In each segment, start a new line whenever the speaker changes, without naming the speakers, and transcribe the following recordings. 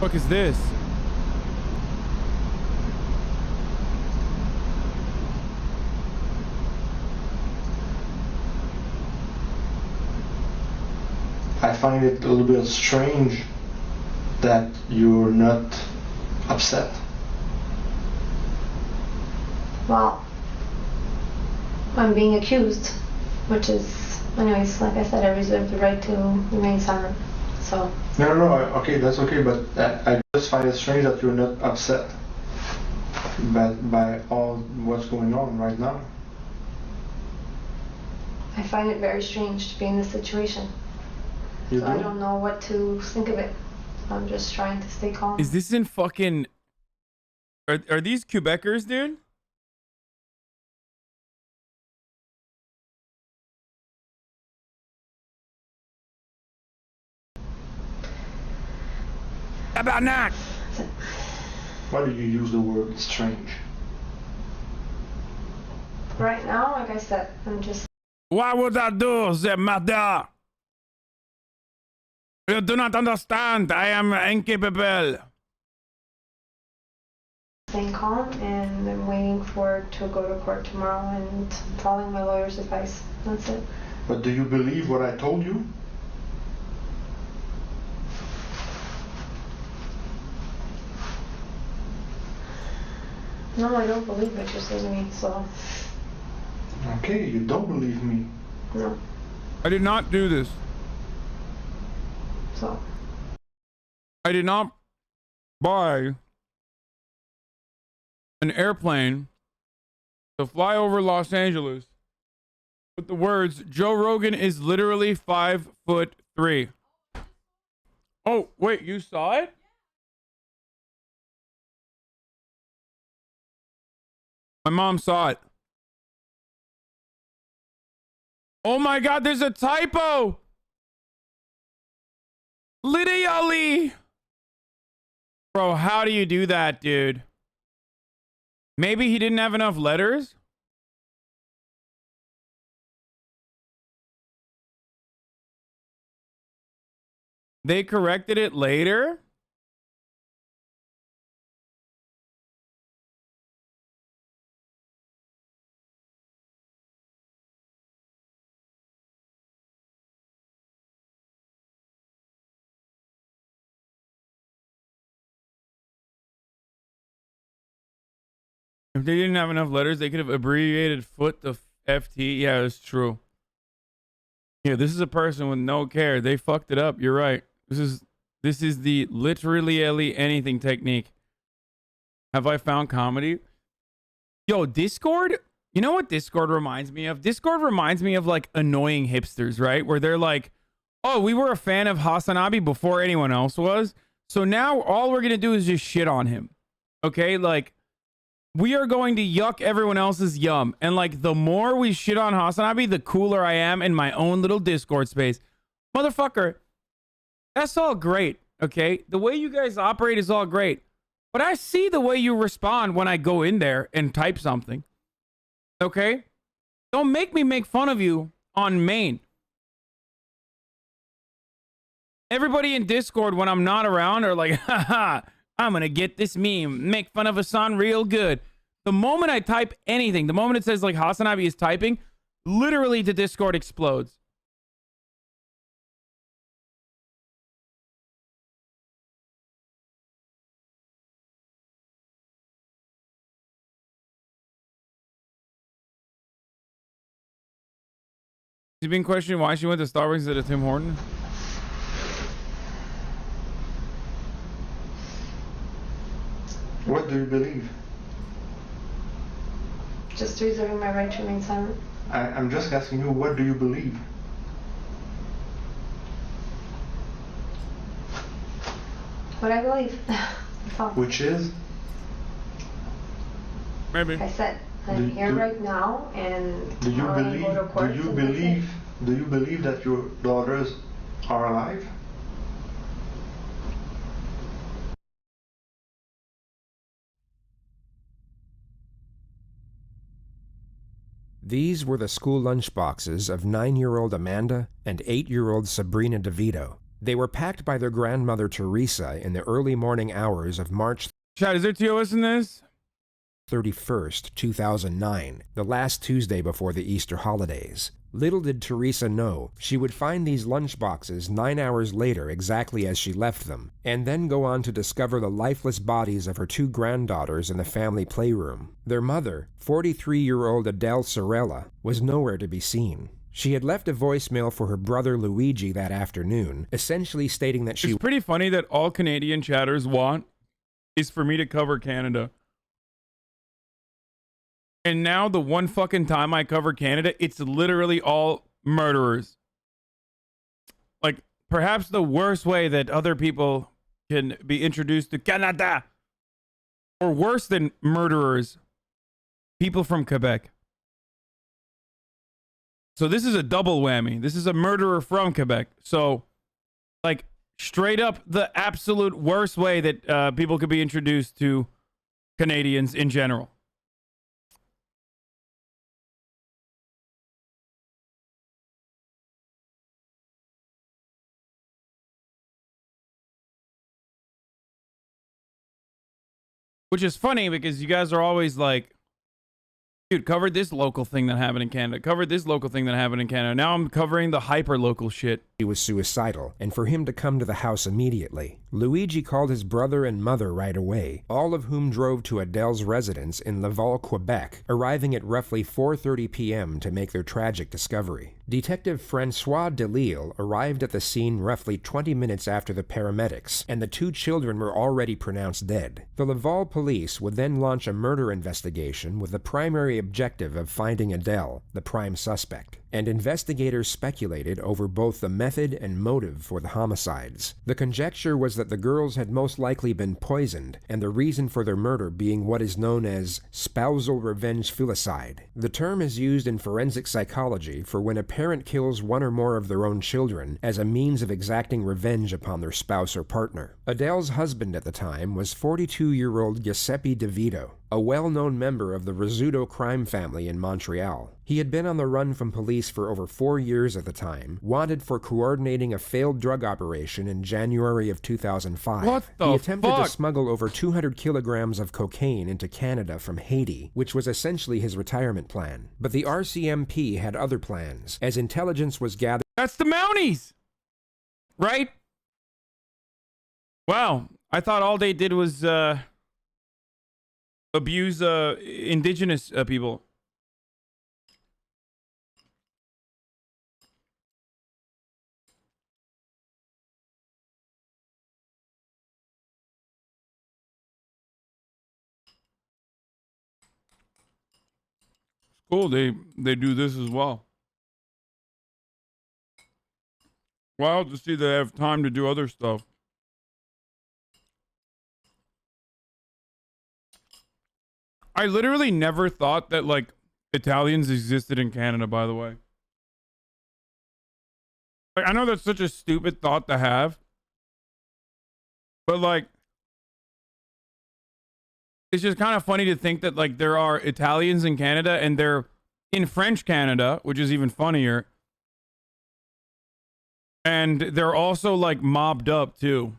Fuck is this?
I find it a little bit strange that you're not upset.
Well, I'm being accused, which is, anyways, like I said, I reserve the right to remain silent. So.
No, okay, that's okay, but I just find it strange that you're not upset by all what's going on right now.
I find it very strange to be in this situation.
You
so
do?
I don't know what to think of it. I'm just trying to stay calm.
Is this in fucking... Are these Quebecers, dude? How about not?
Why do you use the word strange?
Right now, like I said, I'm just...
Why would I do that, mother? You do not understand. I am incapable.
staying calm, and I'm waiting for to go to court tomorrow and following my lawyer's advice. That's it.
But do you believe what I told you?
No, I don't believe what you're saying to me, so...
Okay, you don't believe me.
No.
I did not do this.
So...
I did not buy an airplane to fly over Los Angeles with the words, Joe Rogan is literally 5'3". Oh, wait, you saw it? My mom saw it. Oh my God, there's a typo. Literally. Bro, how do you do that, dude? Maybe he didn't have enough letters? They corrected it later? If they didn't have enough letters, they could have abbreviated foot to FT. Yeah, it's true. Yeah, this is a person with no care. They fucked it up. You're right. This is the literally anything technique. Have I found comedy? Yo, Discord? You know what Discord reminds me of? Discord reminds me of like annoying hipsters, right? Where they're like, oh, we were a fan of Hasanabi before anyone else was. So now all we're going to do is just shit on him. Okay? Like, we are going to yuck everyone else's yum. And like, the more we shit on Hasanabi, the cooler I am in my own little Discord space. Motherfucker, that's all great. Okay? The way you guys operate is all great. But I see the way you respond when I go in there and type something. Okay? Don't make me make fun of you on main. Everybody in Discord when I'm not around are like, haha, I'm gonna get this meme, make fun of Hassan real good. The moment I type anything, the moment it says like Hasanabi is typing, literally the Discord explodes. She's been questioning why she went to Starbucks instead of Tim Horton.
What do you believe?
Just reserving my right to remain silent.
I'm just asking you, what do you believe?
What I believe. That's all.
Which is?
Maybe.
Like I said, I'm here right now, and
Do you
I
believe?
go to court.
Do you believe that your daughters are alive?
These were the school lunchboxes of 9-year-old Amanda and 8-year-old Sabrina DeVito. They were packed by their grandmother Teresa in the early morning hours of March
Chad, is there TOS in this?
31st, 2009, the last Tuesday before the Easter holidays. Little did Teresa know she would find these lunchboxes 9 hours later exactly as she left them, and then go on to discover the lifeless bodies of her two granddaughters in the family playroom. Their mother, 43-year-old Adele Sorella, was nowhere to be seen. She had left a voicemail for her brother Luigi that afternoon, essentially stating that she...
It's pretty funny that all Canadian chatters want is for me to cover Canada. And now the one fucking time I cover Canada, it's literally all murderers. Like, perhaps the worst way that other people can be introduced to Canada, or worse than murderers, people from Quebec. So this is a double whammy. This is a murderer from Quebec. So, like, straight up the absolute worst way that people could be introduced to Canadians in general. Which is funny because you guys are always like, dude, covered this local thing that happened in Canada. Covered this local thing that happened in Canada. Now I'm covering the hyper local shit.
He was suicidal, and for him to come to the house immediately. Luigi called his brother and mother right away, all of whom drove to Adele's residence in Laval, Quebec, arriving at roughly 4:30 p.m. to make their tragic discovery. Detective Francois Delisle arrived at the scene roughly 20 minutes after the paramedics, and the two children were already pronounced dead. The Laval police would then launch a murder investigation with the primary objective of finding Adele, the prime suspect, and investigators speculated over both the method and motive for the homicides. The conjecture was that the girls had most likely been poisoned, and the reason for their murder being what is known as spousal revenge filicide. The term is used in forensic psychology for when a parent kills one or more of their own children as a means of exacting revenge upon their spouse or partner. Adele's husband at the time was 42-year-old Giuseppe DeVito, a well-known member of the Rizzuto crime family in Montreal. He had been on the run from police for over 4 years at the time, wanted for coordinating a failed drug operation in January of 2005.
What the
He attempted
fuck?
to smuggle over 200 kilograms of cocaine into Canada from Haiti, which was essentially his retirement plan. But the RCMP had other plans, as intelligence was gathered.
That's the Mounties, right? Wow, I thought all they did was abuse indigenous people. Cool, they do this as well. Wild to see they have time to do other stuff. I literally never thought that, like, Italians existed in Canada, by the way. Like, I know that's such a stupid thought to have, but, like, it's just kind of funny to think that, like, there are Italians in Canada and they're in French Canada, which is even funnier. And they're also, like, mobbed up, too.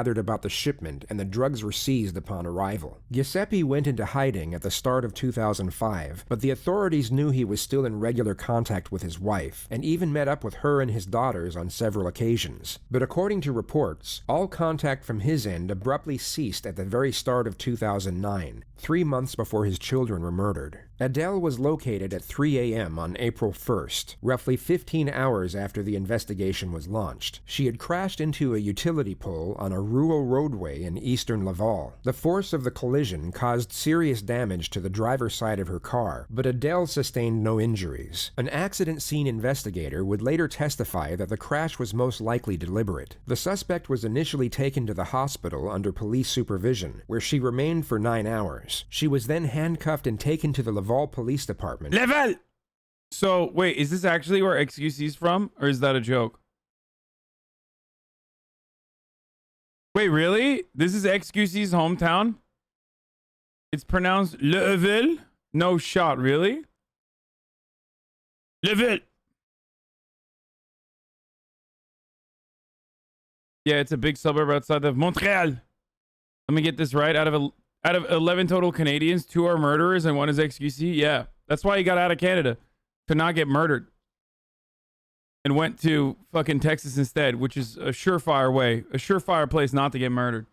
About the shipment, and the drugs were seized upon arrival. Giuseppe went into hiding at the start of 2005, but the authorities knew he was still in regular contact with his wife, and even met up with her and his daughters on several occasions. But according to reports, all contact from his end abruptly ceased at the very start of 2009, 3 months before his children were murdered. Adele was located at 3 a.m. on April 1st, roughly 15 hours after the investigation was launched. She had crashed into a utility pole on a rural roadway in eastern Laval. The force of the collision caused serious damage to the driver's side of her car, but Adele sustained no injuries. An accident scene investigator would later testify that the crash was most likely deliberate. The suspect was initially taken to the hospital under police supervision, where she remained for 9 hours. She was then handcuffed and taken to the Laval Police Department.
Level! So, wait, is this actually where XQC's from? Or is that a joke? Wait, really? This is XQC's hometown? It's pronounced Level? No shot, really? Live it. Yeah, it's a big suburb outside of Montreal. Let me get this right. Out of 11 total Canadians, 2 are murderers and 1 is XQC. Yeah, that's why he got out of Canada, to not get murdered, and went to fucking Texas instead, which is a surefire way, a surefire place not to get murdered.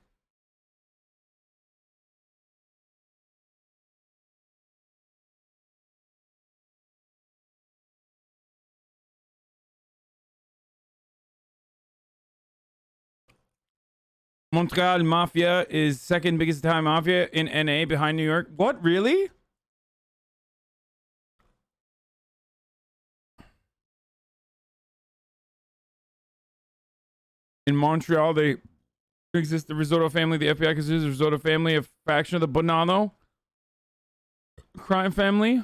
Montreal Mafia is second biggest Italian mafia in NA behind New York. What, really? In Montreal, they exist the Risotto family. The FBI considers the Risotto family a faction of the Bonanno crime family,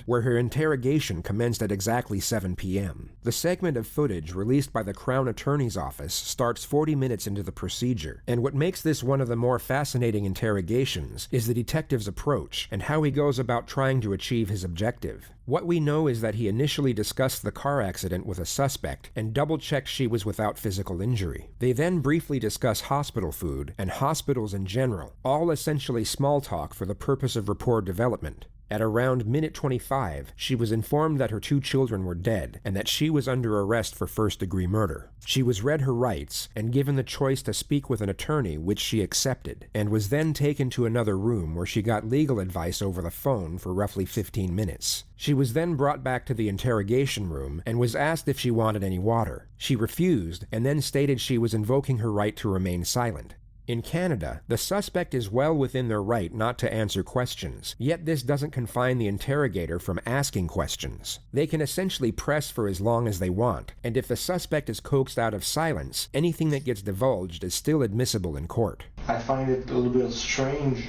where her interrogation commenced at exactly 7 p.m. The segment of footage released by the Crown Attorney's Office starts 40 minutes into the procedure, and what makes this one of the more fascinating interrogations is the detective's approach and how he goes about trying to achieve his objective. What we know is that he initially discussed the car accident with a suspect and double-checked she was without physical injury. They then briefly discuss hospital food and hospitals in general, all essentially small talk for the purpose of rapport development. At around minute 25, she was informed that her 2 children were dead and that she was under arrest for first-degree murder. She was read her rights and given the choice to speak with an attorney, which she accepted, and was then taken to another room where she got legal advice over the phone for roughly 15 minutes. She was then brought back to the interrogation room and was asked if she wanted any water. She refused and then stated she was invoking her right to remain silent. In Canada, the suspect is well within their right not to answer questions, yet this doesn't confine the interrogator from asking questions. They can essentially press for as long as they want, and if the suspect is coaxed out of silence, anything that gets divulged is still admissible in court.
I find it a little bit strange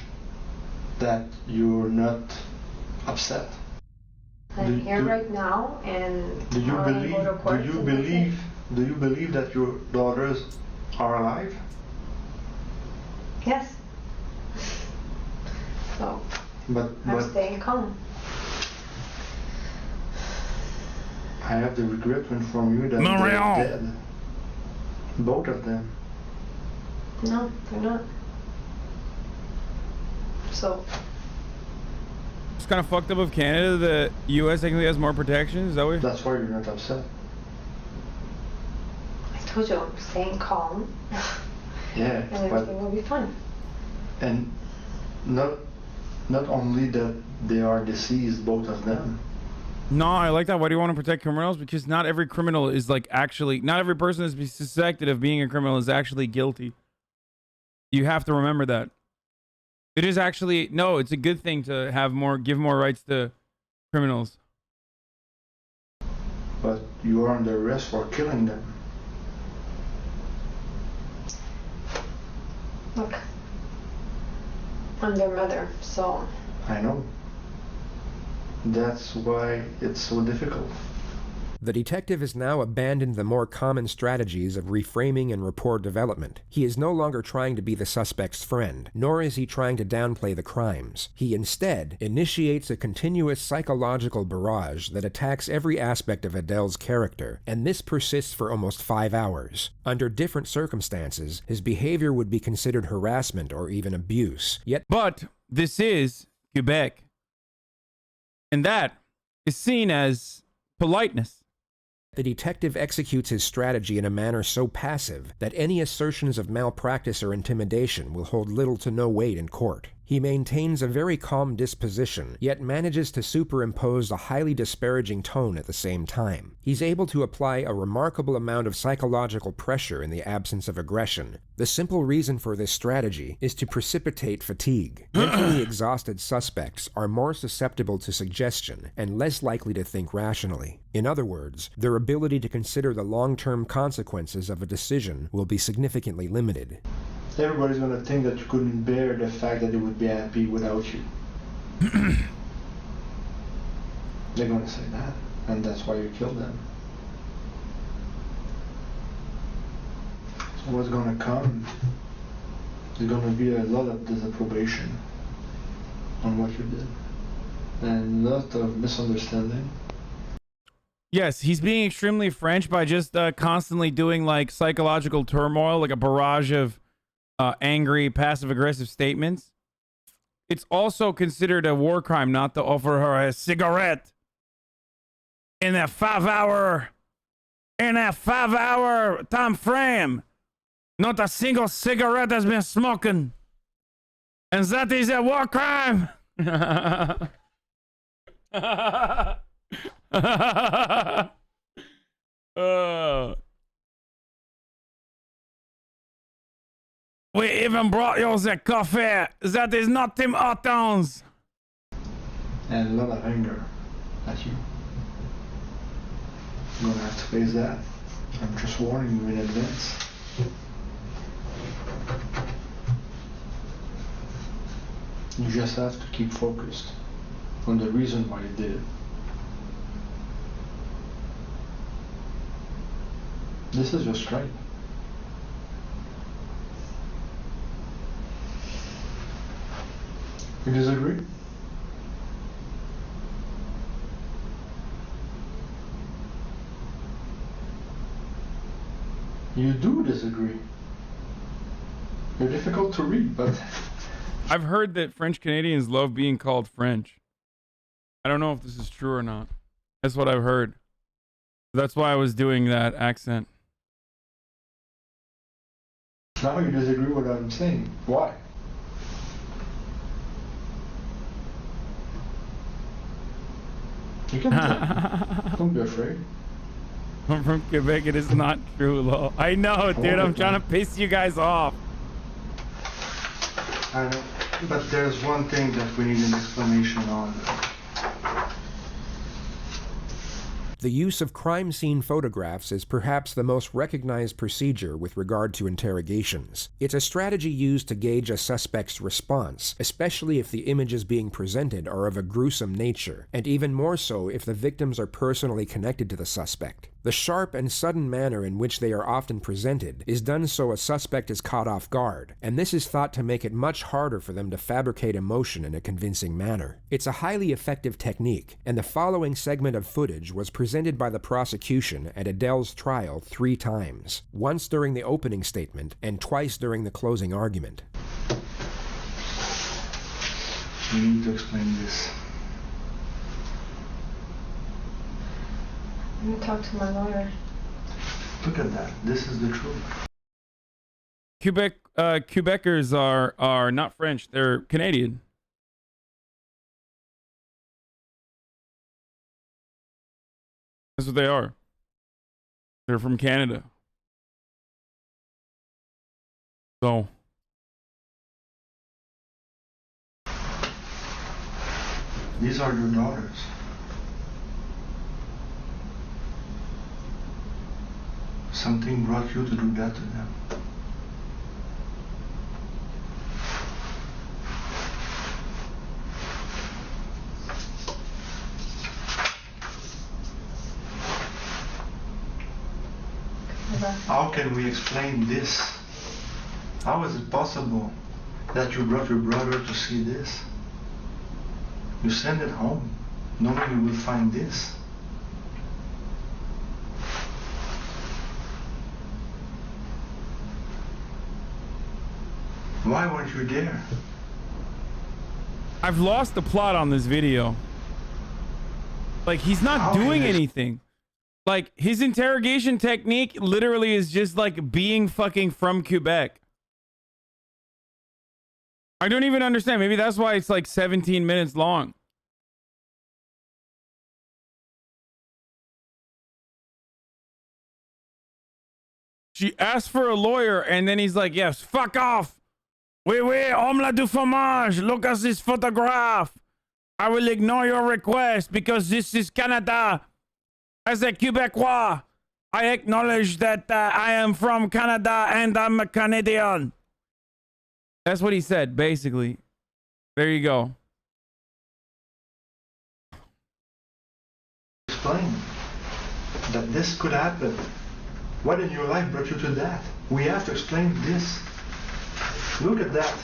that you're not upset.
I'm here right now, and
do you believe that your daughters are alive?
Yes. So I'm staying calm.
I have the regret to inform you that they're dead. Both of them.
No, they're not. So
it's kind of fucked up of Canada. The U.S. technically has more protection. Is that what?
That's why you're not upset.
I told you I'm staying calm.
Yeah,
and everything will be fine.
And not only that they are deceased, both of them.
No, I like that. Why do you want to protect criminals? Because not every criminal is like actually, not every person is suspected of being a criminal is actually guilty. You have to remember that. It is actually, no, it's a good thing to have more, give more rights to criminals.
But you are under arrest for killing them.
Look, I'm their mother, so...
I know. That's why it's so difficult.
The detective has now abandoned the more common strategies of reframing and rapport development. He is no longer trying to be the suspect's friend, nor is he trying to downplay the crimes. He instead initiates a continuous psychological barrage that attacks every aspect of Adele's character, and this persists for almost 5 hours. Under different circumstances, his behavior would be considered harassment or even abuse, yet...
But this is Quebec, and that is seen as politeness.
The detective executes his strategy in a manner so passive that any assertions of malpractice or intimidation will hold little to no weight in court. He maintains a very calm disposition, yet manages to superimpose a highly disparaging tone at the same time. He's able to apply a remarkable amount of psychological pressure in the absence of aggression. The simple reason for this strategy is to precipitate fatigue. Mentally exhausted suspects are more susceptible to suggestion and less likely to think rationally. In other words, their ability to consider the long-term consequences of a decision will be significantly limited.
Everybody's going to think that you couldn't bear the fact that they would be happy without you. They're going to say that, and that's why you killed them. So what's going to come? There's going to be a lot of disapprobation on what you did. and a lot of misunderstanding.
Yes, he's being extremely French by just constantly doing like psychological turmoil, like a barrage of angry, passive-aggressive statements. It's also considered a war crime not to offer her a cigarette in a 5-hour time frame. Not a single cigarette has been smoking, and that is a war crime. We even brought you the coffee. That is not Tim Hortons.
And a lot of anger at you. You're gonna have to face that. I'm just warning you in advance. You just have to keep focused on the reason why you did it. This is your strength. You disagree? You do disagree. You're difficult to read, but
I've heard that French Canadians love being called French. I don't know if this is true or not. That's what I've heard. That's why I was doing that accent.
now you disagree with what I'm saying. Why? You can don't be afraid.
I'm from Quebec. It is not true, lol. I know, dude. I'm trying to piss you guys off.
I know, but there's one thing that we need an explanation on.
The use of crime scene photographs is perhaps the most recognized procedure with regard to interrogations. It's a strategy used to gauge a suspect's response, especially if the images being presented are of a gruesome nature, and even more so if the victims are personally connected to the suspect. The sharp and sudden manner in which they are often presented is done so a suspect is caught off guard, and this is thought to make it much harder for them to fabricate emotion in a convincing manner. It's a highly effective technique, and the following segment of footage was presented by the prosecution at Adele's trial 3 times, once during the opening statement and twice during the closing argument.
You need to explain this.
I'm gonna talk to my lawyer.
Look at that. This is the truth.
Quebecers are not French. They're Canadian. That's what they are. They're from Canada. So.
These are your daughters. Something brought you to do that to them. How can we explain this? How is it possible that you brought your brother to see this? You send it home, knowing you will find this. Why weren't you there?
I've lost the plot on this video. Like, he's not doing anything. Like, his interrogation technique literally is just like being fucking from Quebec. I don't even understand. Maybe that's why it's like 17 minutes long. She asked for a lawyer, and then he's like, yes, fuck off. Oui, oui, omelette du fromage. Look at this photograph. I will ignore your request because this is Canada. As a Quebecois, I acknowledge that I am from Canada and I'm a Canadian. That's what he said, basically. There you go.
Explain that this could happen. What in your life brought you to that? We have to explain this. Look at that.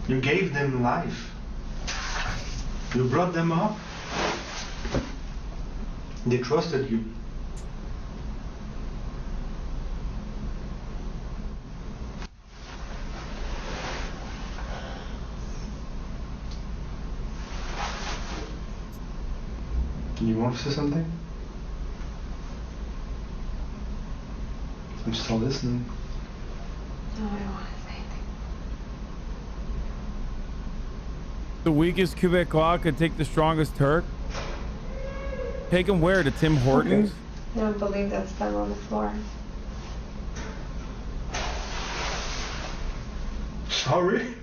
You gave them life. You brought them up. They trusted you. You want to say something? I'm still listening.
No, I don't want to say anything.
The weakest Quebecois could take the strongest Turk. Take him where? To Tim Hortons?
I don't believe that's them on the floor.
Sorry?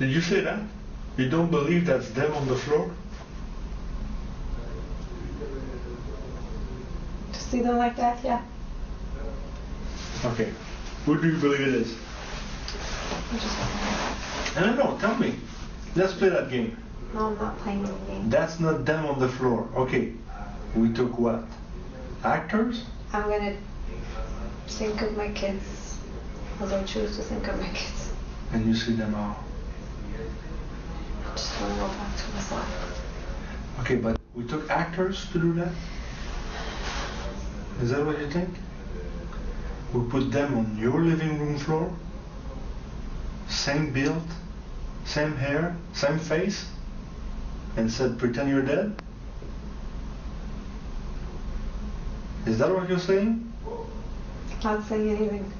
Did you say that? You don't believe that's them on the floor?
Just see them like that, yeah.
Okay. Who do you believe it is?
I'm just
No, tell me. Let's play that game.
No, I'm not playing any game.
That's not them on the floor. Okay. We took what? Actors?
I'm gonna think of my kids as I choose to think of my kids.
And you see them all.
I just want to go back to myself.
Okay, but we took actors to do that? Is that what you think? We put them on your living room floor? Same build? Same hair? Same face? And said, pretend you're dead? Is that what you're saying?
Not saying anything.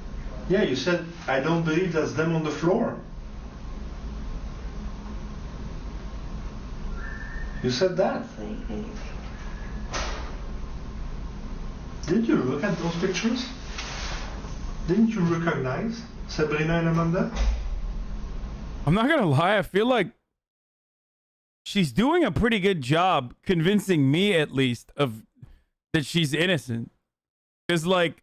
Yeah, you said, I don't believe that's them on the floor. You said that.
Not saying anything.
Did you look at those pictures? Didn't you recognize Sabrina and Amanda?
I'm not gonna lie, I feel like she's doing a pretty good job convincing me, at least, of that she's innocent. Because, like,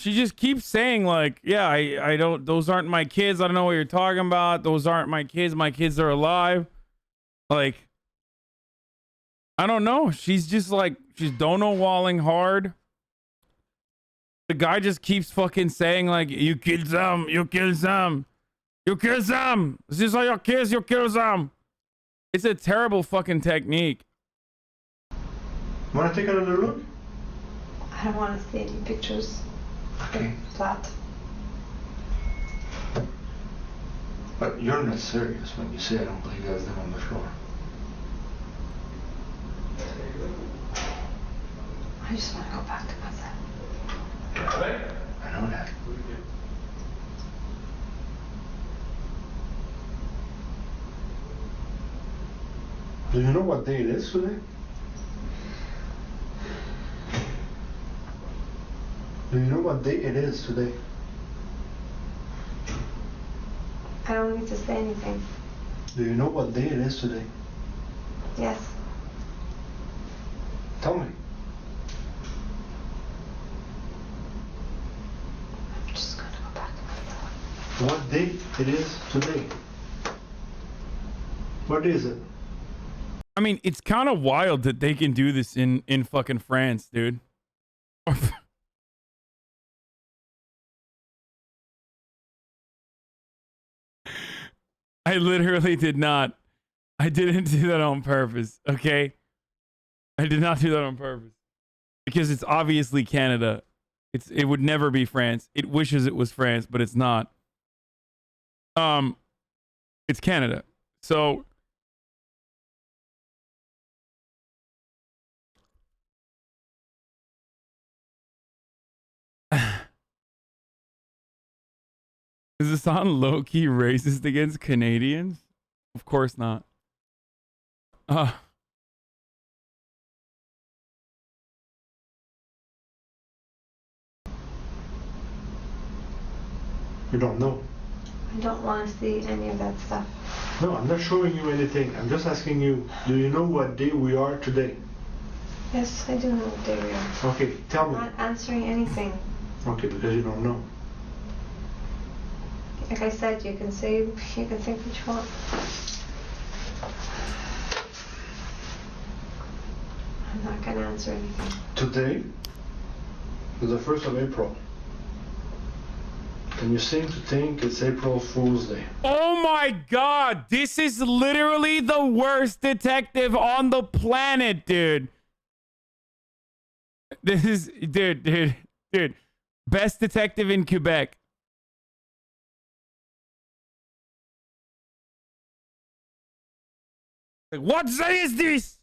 she just keeps saying, like, yeah, I don't, those aren't my kids. I don't know what you're talking about. Those aren't my kids. My kids are alive. Like, I don't know. She's just like, she's Walling hard. The guy just keeps fucking saying, like, you killed them, you killed them, you killed them. These are your kids, you killed them. It's a terrible fucking technique.
Want to take another look?
I don't want to see any pictures.
Okay.
Flat.
But you're not serious when you say I don't believe that's them on the floor.
I just want to go back to myself.
I know that. Do you know what day it is today? Do you know what day it is today?
I don't need to say anything.
Do you know what day it is today?
Yes.
Tell me.
I'm just going to go back to myself.
What day it is today? What is it?
I mean, it's kind of wild that they can do this in fucking France, dude. I literally did not. I didn't do that on purpose, okay? I did not do that on purpose. Because it's obviously Canada. It would never be France. It wishes it was France, but it's not. It's Canada. So is this on low-key racist against Canadians? Of course not.
You don't know.
I don't want to see any of that stuff.
No, I'm not showing you anything. I'm just asking you, do you know what day we are today?
Yes, I do know what day we are.
Okay, tell
I'm
me.
not answering anything.
Okay, because you don't know.
Like I said, you can think what you want. I'm not going to answer anything.
Today is the 1st of April. and you seem to think it's April Fool's Day.
Oh my God, this is literally the worst detective on the planet, dude. This is, dude. Best detective in Quebec. What day is this?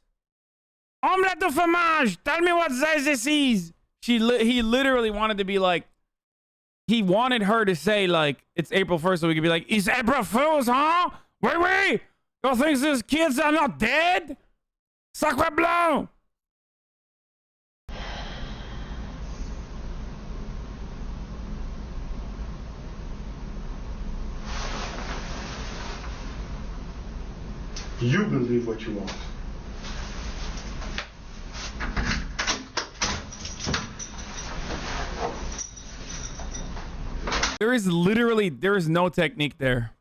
Omelette de fromage. Tell me what day this is. He literally wanted to be like, he wanted her to say like, it's April 1st, so we could be like, it's April Fool's, huh? Wait. You think these kids are not dead? Sacre blanc.
You believe what you want.
There is no technique there.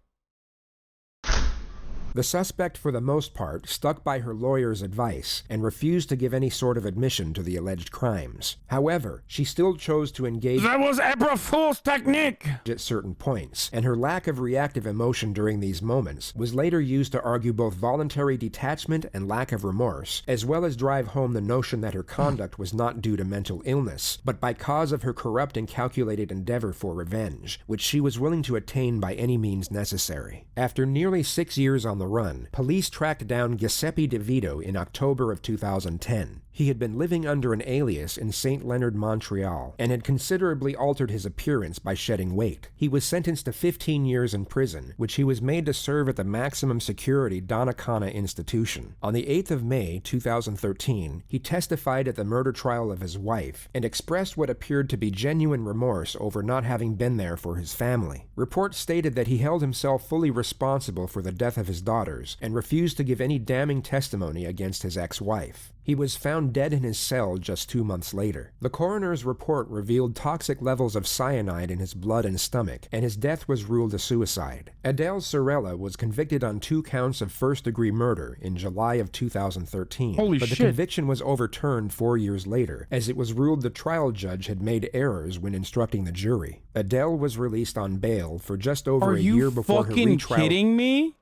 The suspect, for the most part, stuck by her lawyer's advice and refused to give any sort of admission to the alleged crimes. However, she still chose to engage
That was April Fool's technique.
at certain points, and her lack of reactive emotion during these moments was later used to argue both voluntary detachment and lack of remorse, as well as drive home the notion that her conduct was not due to mental illness, but by cause of her corrupt and calculated endeavor for revenge, which she was willing to attain by any means necessary. After nearly 6 years on the run, police tracked down Giuseppe DeVito in October of 2010. He had been living under an alias in St. Leonard, Montreal, and had considerably altered his appearance by shedding weight. He was sentenced to 15 years in prison, which he was made to serve at the maximum security Donnacona institution. On the 8th of May, 2013, he testified at the murder trial of his wife and expressed what appeared to be genuine remorse over not having been there for his family. Reports stated that he held himself fully responsible for the death of his daughters and refused to give any damning testimony against his ex-wife. He was found dead in his cell just 2 months later. The coroner's report revealed toxic levels of cyanide in his blood and stomach, and his death was ruled a suicide. Adele Sorella was convicted on 2 counts of first-degree murder in July of 2013,
Holy
but the
shit.
conviction was overturned 4 years later, as it was ruled the trial judge had made errors when instructing the jury. Adele was released on bail for just over a year before her
Are you fucking
retrial.
kidding me?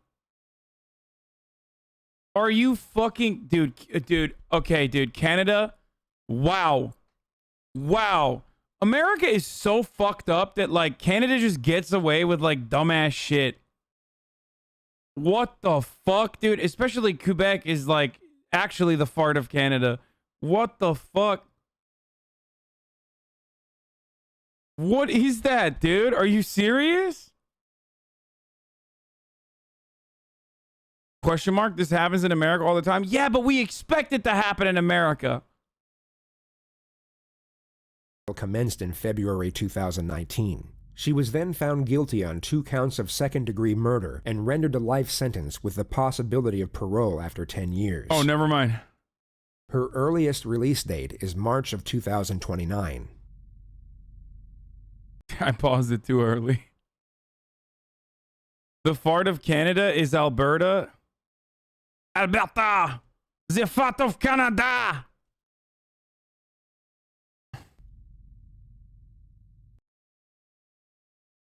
Are you fucking... Dude. Okay, dude. Canada? Wow. America is so fucked up that, like, Canada just gets away with, like, dumbass shit. What the fuck, dude? Especially Quebec is, like, actually the fart of Canada. What the fuck? What is that, dude? Are you serious? Question mark? This happens in America all the time? Yeah, but we expect it to happen in America.
Commenced in February 2019. She was then found guilty on 2 counts of second-degree murder and rendered a life sentence with the possibility of parole after 10 years.
Oh, never mind.
Her earliest release date is March of 2029.
I paused it too early. The fart of Canada is Alberta. Alberta! The fart of Canada!